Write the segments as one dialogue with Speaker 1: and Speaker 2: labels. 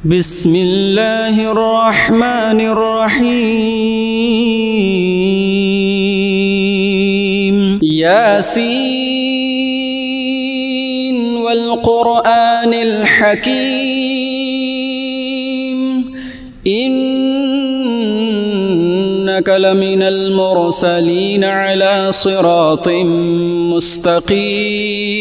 Speaker 1: بسم الله الرحمن الرحيم ياسين والقرآن الحكيم إنك لمن المرسلين على صراط مستقيم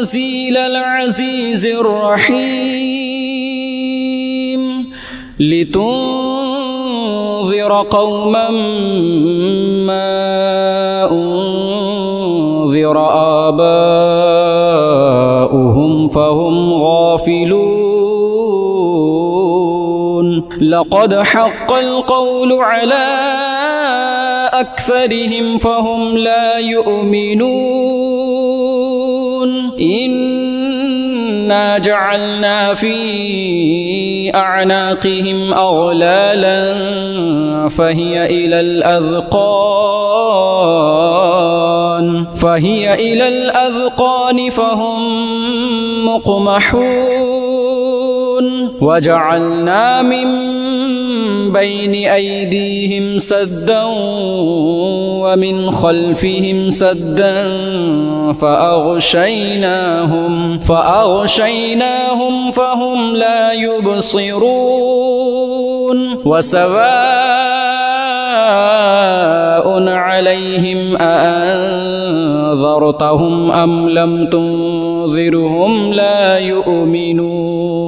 Speaker 1: تنزيل العزيز الرحيم لتنذر قوما ما أنذر آباؤهم فهم غافلون لقد حق القول على أكثرهم فهم لا يؤمنون إنا جعلنا في أعناقهم أغلالا فهي إلى الأذقان فهم مقمحون وجعلنا من بين أيديهم سدا ومن خلفهم سدا فأغشيناهم فهم لا يبصرون وسواء عليهم أأنذرتهم أم لم تنذرهم لا يؤمنون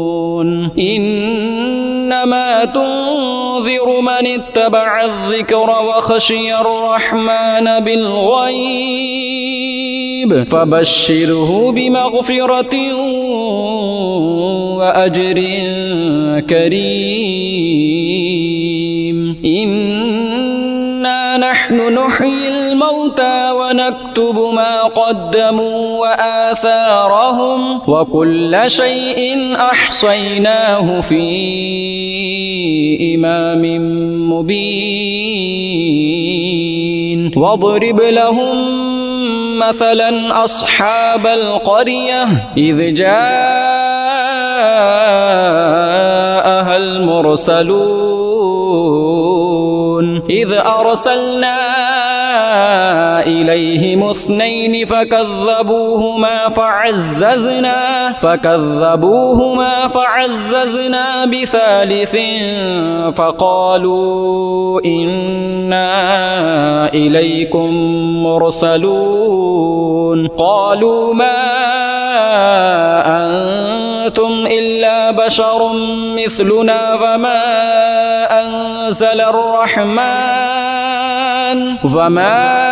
Speaker 1: إنما تنذر من اتبع الذكر وخشي الرحمن بالغيب فبشره بمغفرة وأجر كريم إنا نحن نحيي الموتى ونكتب ما قدموا وآثارهم وكل شيء أحصيناه في إمام مبين واضرب لهم مثلا أصحاب القرية إذ جاءها المرسلون إذ أرسلنا إليهم اثنين فكذبوهما فعززنا بثالث فقالوا إنا إليكم مرسلون قالوا ما أنتم إلا بشر مثلنا فما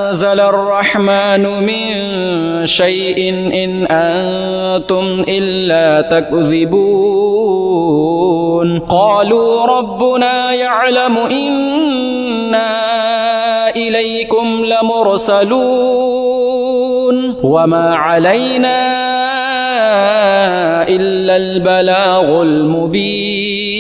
Speaker 1: أنزل الرحمن من شيء إن أنتم إلا تكذبون قالوا ربنا يعلم إنا إليكم لمرسلون وما علينا إلا البلاغ المبين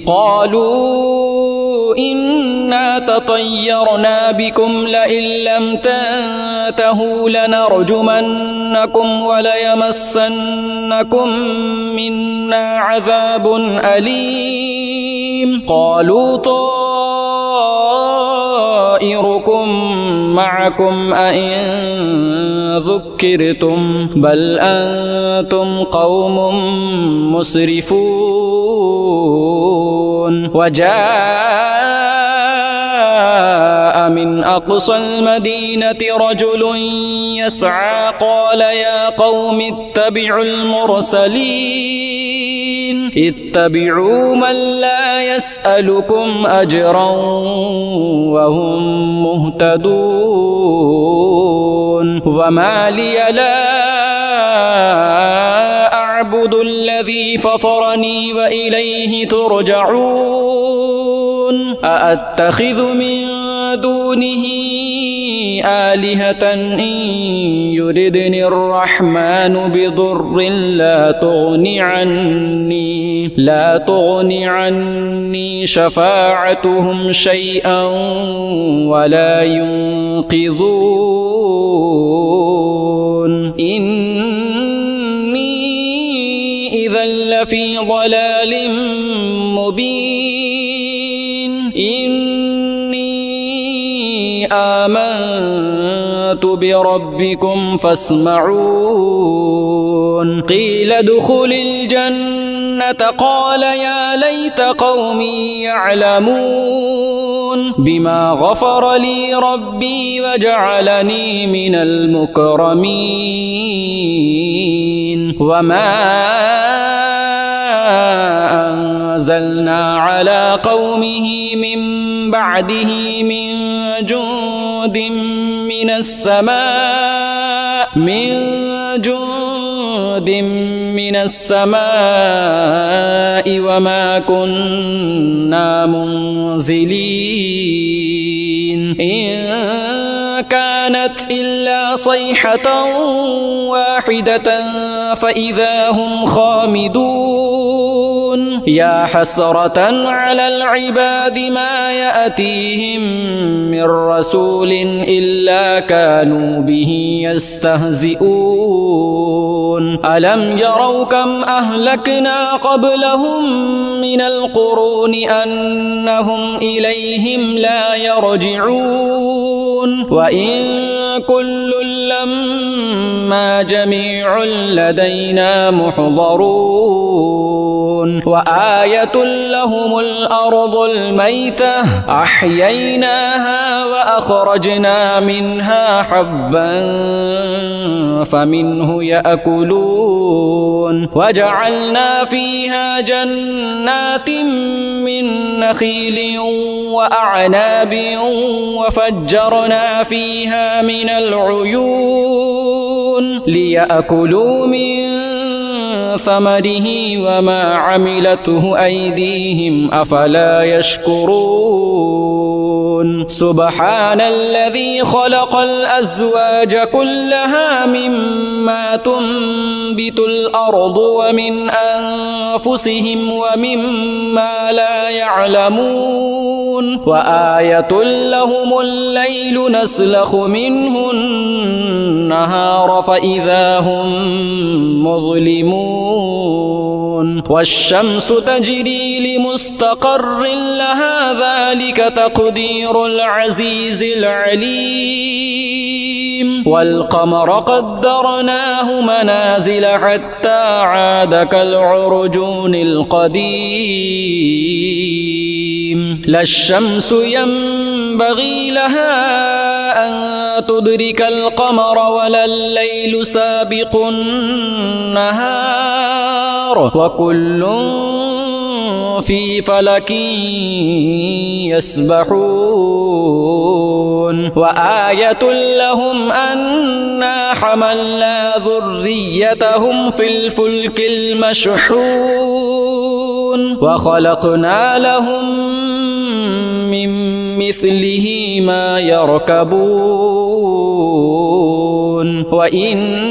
Speaker 1: قالوا إنا تطيرنا بكم لئن لم تنتهوا لنرجمنكم وليمسنكم منا عذاب أليم قالوا طائركم معكم أئن ذكرتم بل أنتم قوم مسرفون وجاء من أقصى المدينة رجل يسعى قال يا قوم اتبعوا المرسلين اتبعوا من لا يسألكم أجرا وهم مهتدون وما لي لا أعبد الذي فطرني وإليه ترجعون أأتخذ من دونه آلهة إن يردني الرحمن بضر لا تغني عني شفاعتهم شيئا ولا ينقذون آمنت بربكم فاسمعون قيل ادخل الجنة قال يا ليت قومي يعلمون بما غفر لي ربي وجعلني من المكرمين وما أنزلنا على قومه من بعده من جند من السماء وما كنا منزلين إن كانت إلا صيحة واحدة فإذا هم خامدون يا حسرة على العباد ما يأتيهم من رسول إلا كانوا به يستهزئون ألم يروا كم أهلكنا قبلهم من القرون أنهم إليهم لا يرجعون وإن كل لما جميع لدينا محضرون وآية لهم الأرض الميتة أحييناها وأخرجنا منها حبا فمنه يأكلون وجعلنا فيها جنات من نخيل وأعناب وفجرنا فيها من العيون ليأكلوا من ثمره وما عملته أيديهم أفلا يشكرون سبحان الذي خلق الأزواج كلها مما تنبت الأرض ومن أنفسهم ومما لا يعلمون وآية لهم الليل نسلخ منه النهار فإذا هم مظلمون والشمس تجري لمستقر لها ذلك تقدير العزيز العليم والقمر قدرناه منازل حتى عاد كالعرجون القديم لا الشمس ينبغي لها أن تدرك القمر ولا الليل سابق النهار وكل في فلك يسبحون وآية لهم أنا حملنا ذريتهم في الفلك المشحون وخلقنا لهم من مثله ما يركبون وإن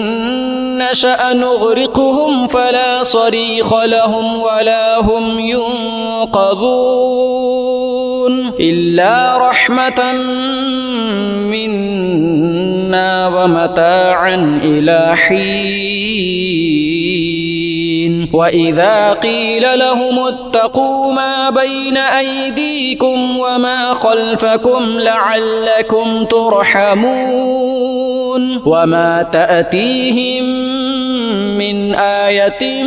Speaker 1: نشأ نغرقهم فلا صريخ لهم ولا هم ينقذون إلا رحمة منا ومتاعا إلى حين وإذا قيل لهم اتقوا ما بين أيديكم وما خلفكم لعلكم ترحمون وما تأتيهم من آية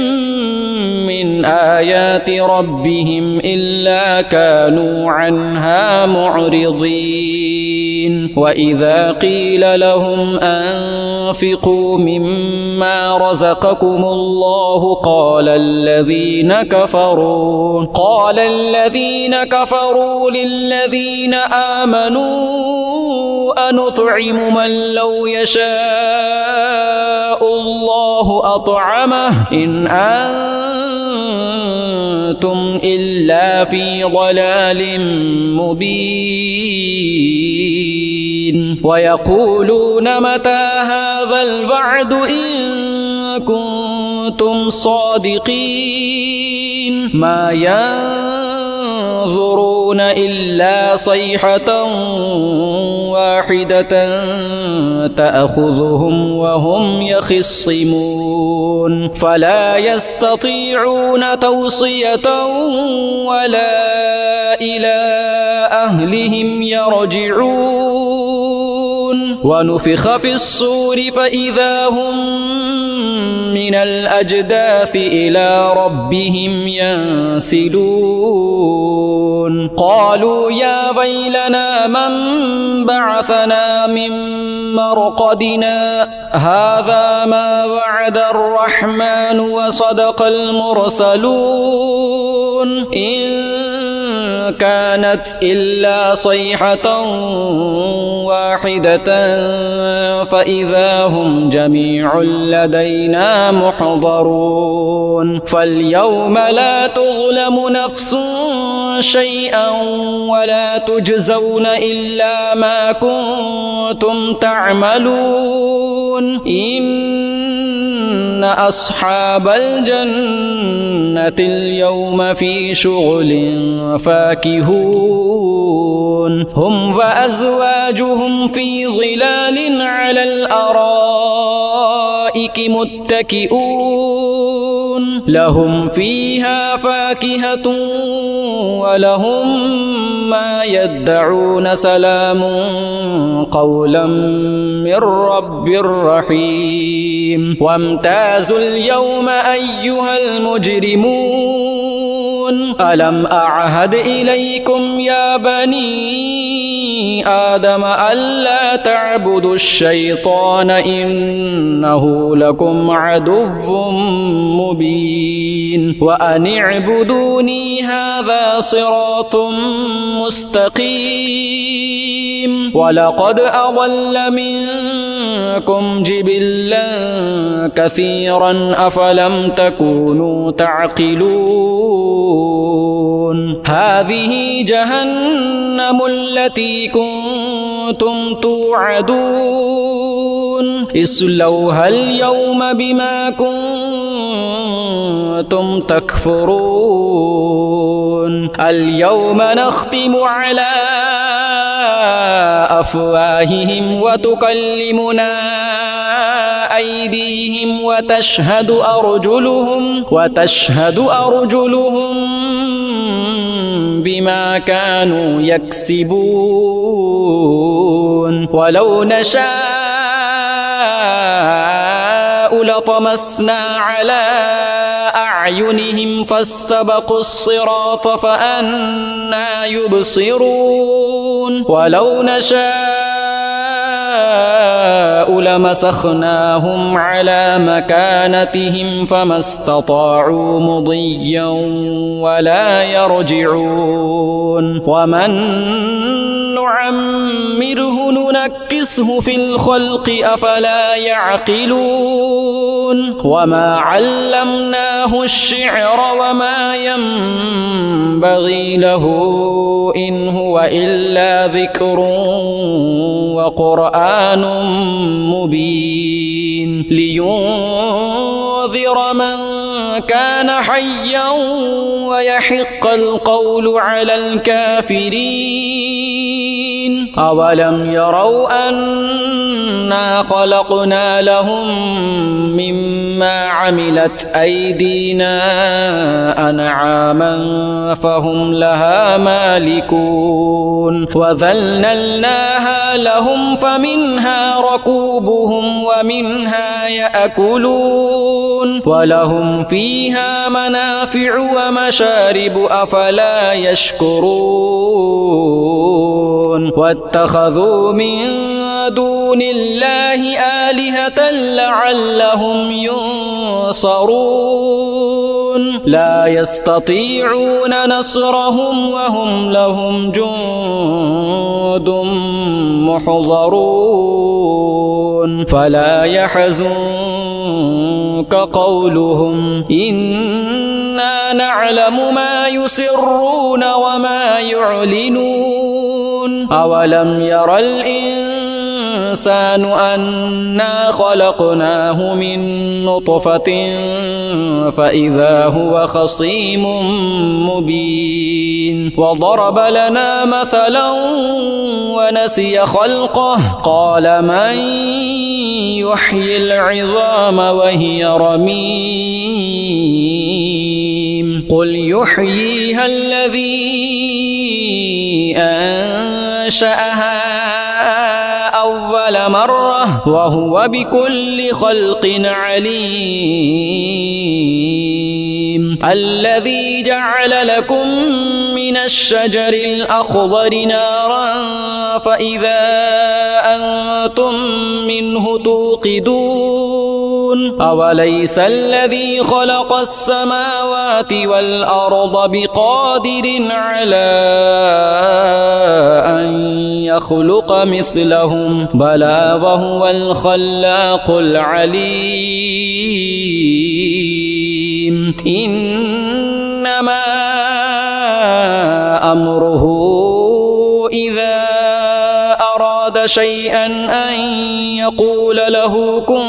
Speaker 1: من آيات ربهم إلا كانوا عنها معرضين وإذا قيل لهم أنفقوا مما رزقكم الله قال الذين كفروا للذين آمنوا أنطعم من لو يشاء الله أطعمه إن أنتم إلا في ضلال مبين ويقولون متى هذا الوعد إن كنتم صادقين ما ينظرون إلا صيحة واحدة تأخذهم وهم يخصمون فلا يستطيعون توصية ولا إلى أهلهم يرجعون ونفخ في الصور فإذا هم من الأجداث إلى ربهم ينسلون قالوا يا ويلنا من بعثنا من مرقدنا هذا ما وعد الرحمن وصدق المرسلون إن كانت إلا صيحة واحدة فإذا هم جميع لدينا محضرون فاليوم لا تظلم نفس شيئا ولا تجزون إلا ما كنتم تعملون إن أصحاب الجنة اليوم في شغل فاكهون هم وأزواجهم في ظلال على الأرائك متكئون لهم فيها فاكهة ولهم ما يدعون سلام قولا من رب رحيم وامتازوا اليوم أيها المجرمون ألم أعهد إليكم يا بني آدم ألا تعبدوا الشيطان إنه لكم عدو مبين وأن اعبدوني هذا صراط مستقيم ولقد أضل منكم جبلا كثيرا أفلم تكونوا تعقلون هذه جهنم التي كنتم توعدون اصلوها اليوم بما كنتم تكفرون اليوم نختم على أفواههم وتكلمنا أيديهم وتشهد أرجلهم بما كانوا يكسبون ولو نشاء لطمسنا على أعينهم فاستبقوا الصراط فأنى يبصرون ولو نشاء لمسخناهم على مكانتهم فما استطاعوا مضيا ولا يرجعون ومن نعمره ننكسه في الخلق أفلا يعقلون وما علمناه الشعر وما ينبغي له إن هو إلا ذكر وقرآن مبين لينذر من كان حيا ويحق القول على الكافرين أولم يروا أنا خلقنا لهم مما عملت أيدينا أنعاما فهم لها مالكون وذللناها لهم فمنها ركوبهم ومنها يأكلون ولهم فيها منافع ومشارب أفلا يشكرون واتخذوا من دون الله آلهة لعلهم ينصرون لا يستطيعون نصرهم وهم لهم جند محضرون فلا يحزنك قولهم إنا نعلم ما يسرون وما يعلنون أولم ير الإنسان أنا خلقناه من نطفة فإذا هو خصيم مبين وضرب لنا مثلا ونسي خلقه قال من يحيي العظام وهي رميم قل يحييها الذي أنشأها أول مرة وهو بكل خلق عليم. الذي جعل لكم من الشجر الأخضر نارا فإذا أنتم منه توقدون. أوليس الذي خلق السماوات والأرض بقادر على أن يخلق مثلهم بلى وهو الخلاق العليم. إنما أمره إذا أراد شيئا أن يقول له كن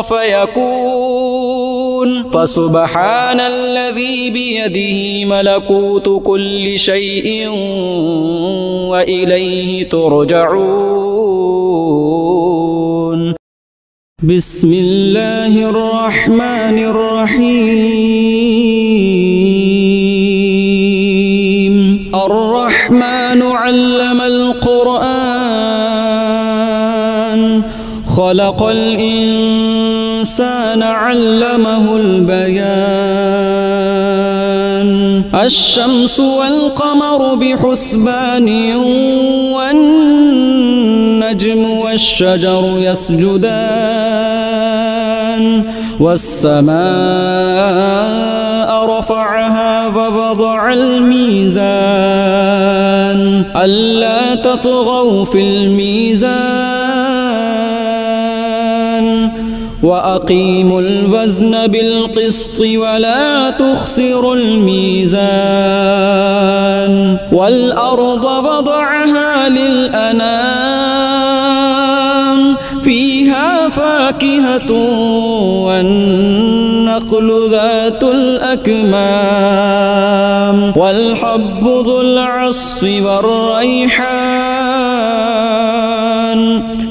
Speaker 1: فيكون. فسبحان الذي بيده ملكوت كل شيء وإليه ترجعون. بسم الله الرحمن الرحيم. الرحمن علم القرآن خلق الإنسان علمه البيان. الشمس والقمر بحسبان والنجم والشجر يسجدان. والسماء رفعها ووضع الميزان ألا تطغوا في الميزان وأقيموا الوزن بالقسط ولا تخسروا الميزان. والأرض وضعها للأنام فيها فاكهة والنخل ذات الأكمام والحب ذو العصف والريحان.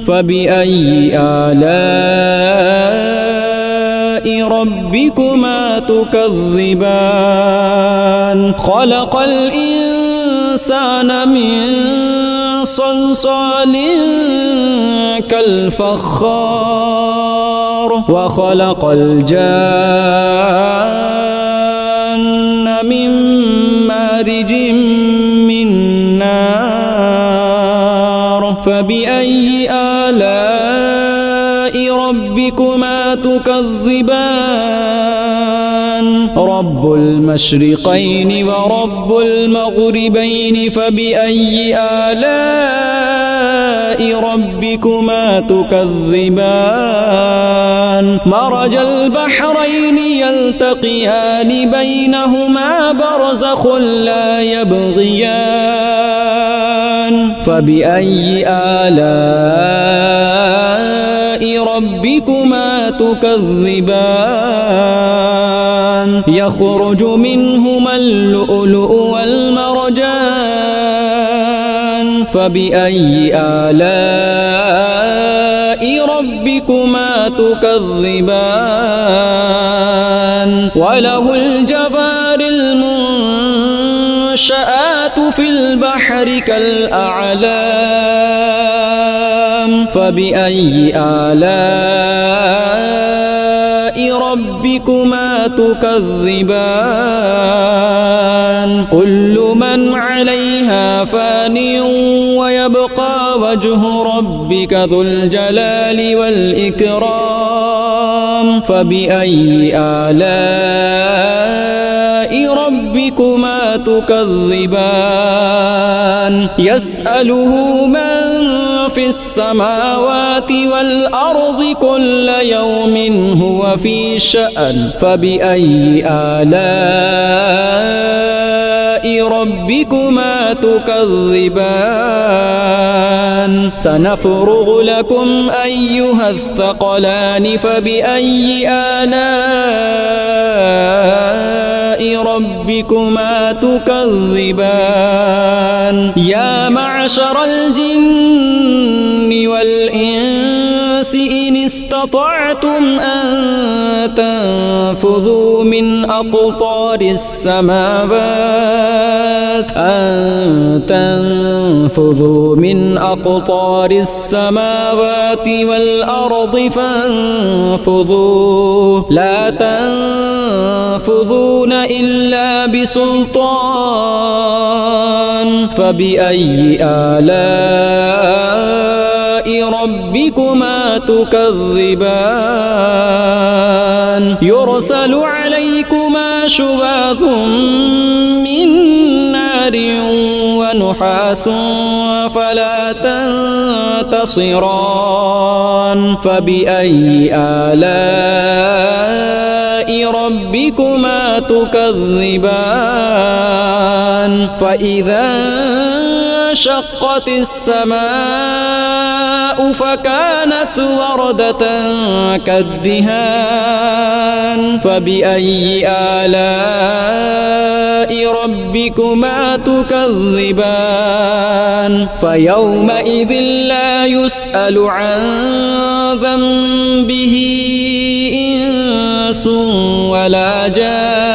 Speaker 1: فبأي آلاء ربكما تكذبان. خلق الإنسان من صلصال كالفخار وخلق الجان من مارج من نار. فبأي آلاء ربكما تكذبان. رب المشرقين ورب المغربين. فبأي آلاء ربكما تكذبان. مرج البحرين يلتقيان بينهما برزخ لا يبغيان. فبأي آلاء ربكما تكذبان. يخرج منهما اللؤلؤ والمرجان. فبأي آلاء ربكما تكذبان. وله الجوار المنشآت في البحر كالأعلام. فبأي آلاء ربكما تكذبان. كل من عليها فان ويبقى وجه ربك ذو الجلال والإكرام. فبأي آلاء ربكما تكذبان. يسأله من في السماوات والأرض كل يوم هو في شأن. فبأي آلاء ربكما تكذبان. سنفرغ لكم أيها الثقلان. فبأي آلاء ربكما تكذبان. يا معشر الجن والإنس إن استطعتم أن تنفذوا من أقطار السماوات والأرض فانفذوا لا تنفذون إلا بسلطان فبأي آلاء ربكما تكذبان يرسل عليكما شواظ من نار ونحاس فلا تنتصران فبأي آلاء ربكما تكذبان فإذا انشقت السماء فكانت وردة كالدهان فبأي آلاء ربكما تكذبان فيومئذ لا يسأل عن ذنبه إنس ولا جان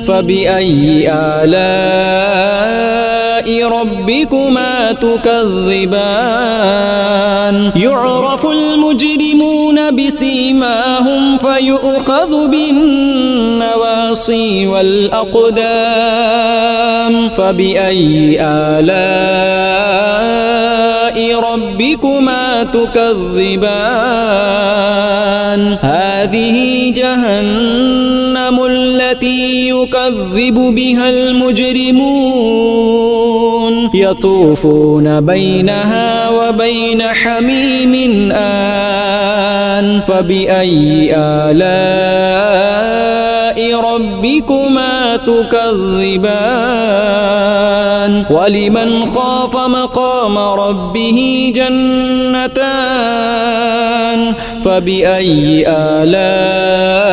Speaker 1: فبأي آلاء ربكما تكذبان يعرف المجرمون بسيماهم فيؤخذ بالنواصي والأقدام فبأي آلاء ربكما تكذبان هذه جهنم التي يكذب بها المجرمون يطوفون بينها وبين حميم آن فبأي آلاء ربكما تكذبان ولمن خاف مقام ربه جنتان فبأي آلاء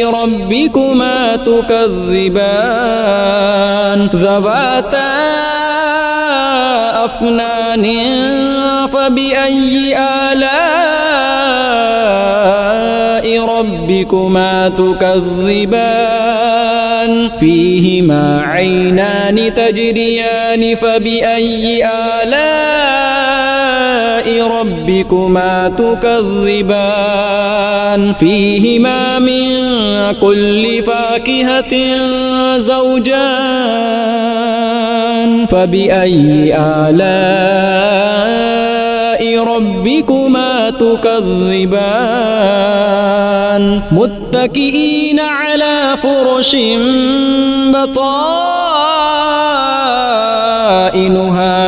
Speaker 1: ربكما تكذبان ذواتا أفنان فبأي آلاء ربكما تكذبان فيهما عينان تجريان فبأي آلاء ربكما تكذبان فيهما من كل فاكهة زوجان فبأي آلاء ربكما تكذبان متكئين على فرش بطائنها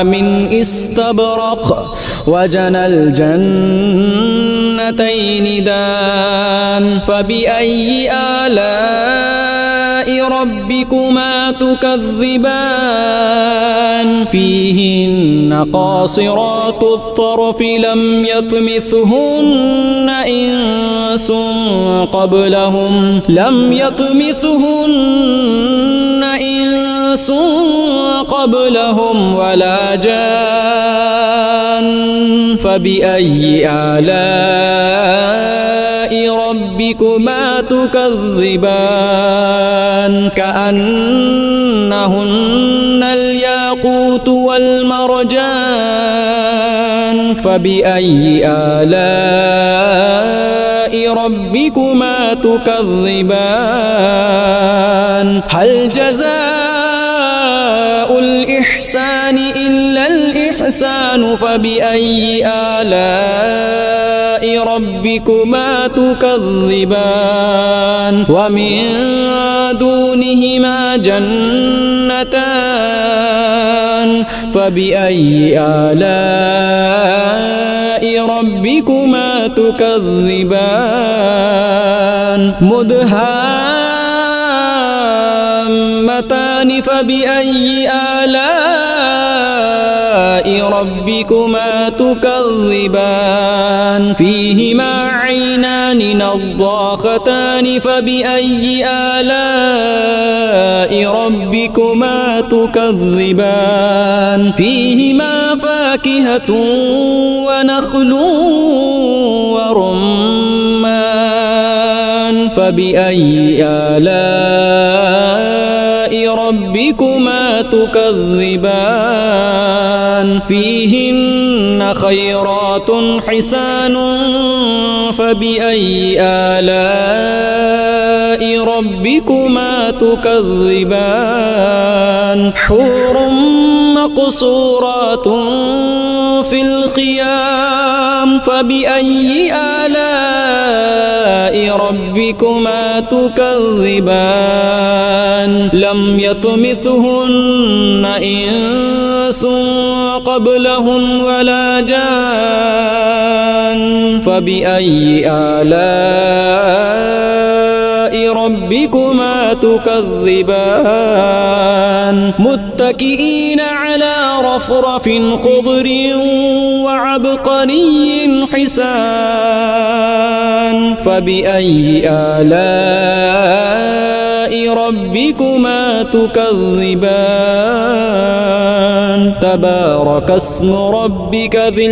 Speaker 1: من استبرق وجنى الجنتين دان فبأي آلاء ربكما تكذبان فيهن قاصرات الطرف لم يطمثهن إنس قبلهم ولا جان فبأي آلاء ربكما تكذبان كأنهن الياقوت والمرجان فبأي آلاء ربكما تكذبان هل جزاء الإحسان إلا الإحسان فبأي آلاء ربكما تكذبان ومن دونهما جنتان فبأي آلاء ربكما تكذبان مدهامتان فبأي آلاء ربكما تكذبان فيهما عينان نضاختان فبأي آلاء ربكما تكذبان فيهما وفاكهة ونخل ورمان فبأي آلاء ربكما تكذبان فيهن خيرات حسان فبأي آلاء ربكما تكذبان حور مقصورات في الخيام فبأي آلاء ربكما تكذبان لم يطمثهن إنس قبلهم ولا جان فبأي آلاء ربكما تكذبان متكئين على رفرف خضر وعبقري حسان فبأي آلاء ربكما تكذبان تبارك اسم ربك ذي